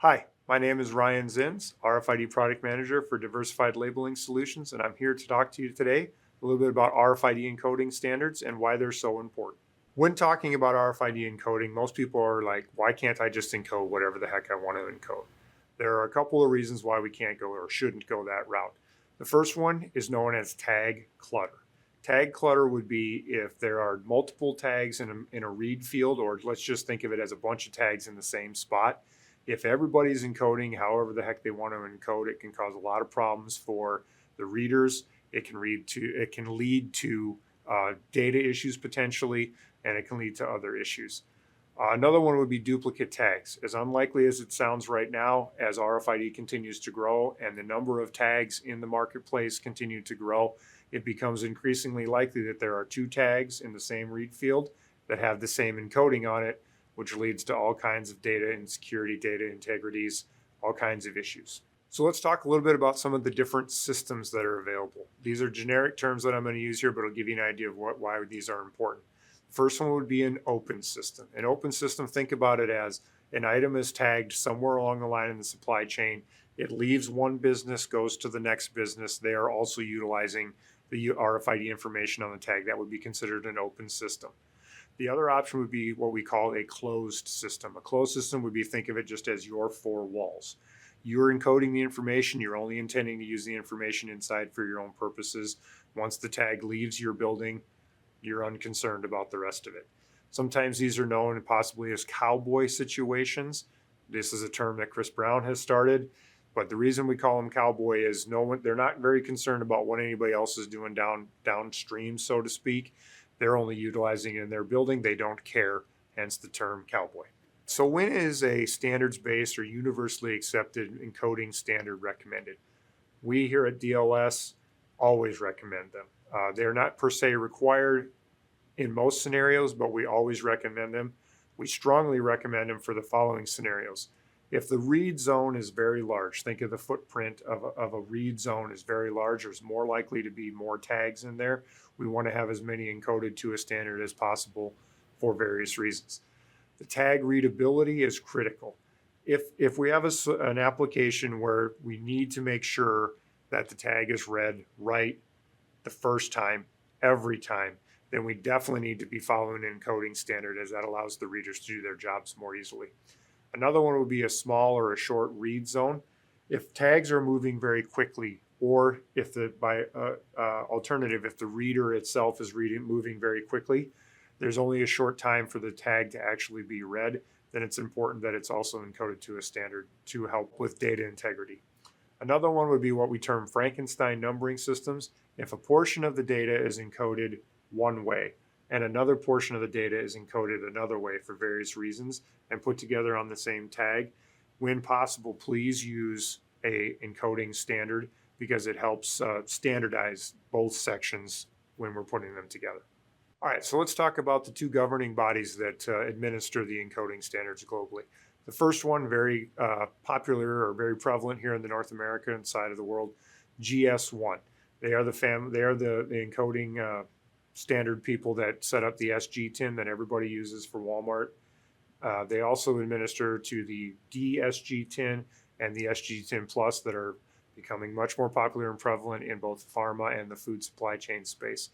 Hi, my name is Ryan Zins, RFID Product Manager for Diversified Labeling Solutions, and I'm here to talk to you today a little bit about RFID encoding standards and why they're so important. When talking about RFID encoding, most people are like, why can't I just encode whatever the heck I want to encode? There are a couple of reasons why we can't go or shouldn't go that route. The first one is known as tag clutter. Tag clutter would be if there are multiple tags in a read field, or let's just think of it as a bunch of tags in the same spot. If everybody's encoding however the heck they want to encode, it can cause a lot of problems for the readers. It can lead to data issues potentially, and it can lead to other issues. Another one would be duplicate tags. As unlikely as it sounds right now, as RFID continues to grow and the number of tags in the marketplace continue to grow, it becomes increasingly likely that there are two tags in the same read field that have the same encoding on it, which leads to all kinds of data insecurity, data integrities, all kinds of issues. So let's talk a little bit about some of the different systems that are available. These are generic terms that I'm going to use here, but it'll give you an idea of why these are important. First one would be an open system. An open system, think about it as an item is tagged somewhere along the line in the supply chain. It leaves one business, goes to the next business. They are also utilizing the RFID information on the tag. That would be considered an open system. The other option would be what we call a closed system. A closed system would be, think of it just as your four walls. You're encoding the information. You're only intending to use the information inside for your own purposes. Once the tag leaves your building, you're unconcerned about the rest of it. Sometimes these are known possibly as cowboy situations. This is a term that Chris Brown has started, but the reason we call them cowboy is they're not very concerned about what anybody else is doing downstream, so to speak. They're only utilizing it in their building. They don't care, hence the term cowboy. So when is a standards-based or universally accepted encoding standard recommended? We here at DLS always recommend them. They're not per se required in most scenarios, but we always recommend them. We strongly recommend them for the following scenarios. If the read zone is very large, think of the footprint of a read zone is very large, there's more likely to be more tags in there. We want to have as many encoded to a standard as possible for various reasons. The tag readability is critical. If we have an application where we need to make sure that the tag is read right the first time, every time, then we definitely need to be following an encoding standard, as that allows the readers to do their jobs more easily. Another one would be a small or a short read zone. If tags are moving very quickly, or if alternative, if the reader itself is moving very quickly, there's only a short time for the tag to actually be read, then it's important that it's also encoded to a standard to help with data integrity. Another one would be what we term Frankenstein numbering systems. If a portion of the data is encoded one way, and another portion of the data is encoded another way for various reasons and put together on the same tag, when possible, please use a encoding standard because it helps standardize both sections when we're putting them together. All right, so let's talk about the two governing bodies that administer the encoding standards globally. The first one, very popular or very prevalent here in the North American side of the world, GS1. They are the encoding standard people that set up the SG tin that everybody uses for Walmart. They also administer to the DSG tin and the SG tin Plus that are becoming much more popular and prevalent in both pharma and the food supply chain space.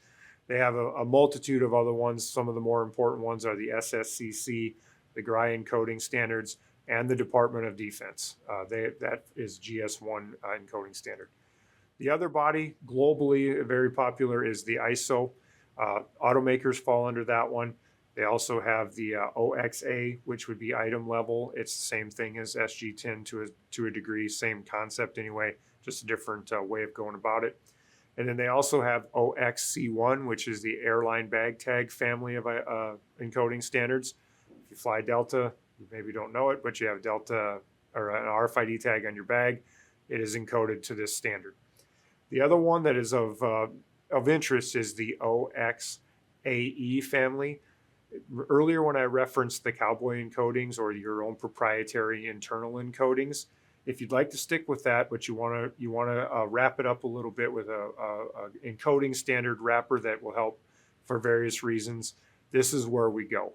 They have a multitude of other ones. Some of the more important ones are the SSCC, the GRI encoding standards, and the Department of Defense. That is GS1 encoding standard. The other body, globally very popular, is the ISO. Automakers fall under that one. They also have the OXA, which would be item level. It's the same thing as SG10 to a degree, same concept anyway, just a different way of going about it. And then they also have OXC1, which is the airline bag tag family of encoding standards. If you fly Delta, you maybe don't know it, but you have Delta or an RFID tag on your bag, it is encoded to this standard. The other one that is of interest is the OXAE family. Earlier when I referenced the cowboy encodings or your own proprietary internal encodings, if you'd like to stick with that, but you want to wrap it up a little bit with a encoding standard wrapper that will help for various reasons, this is where we go.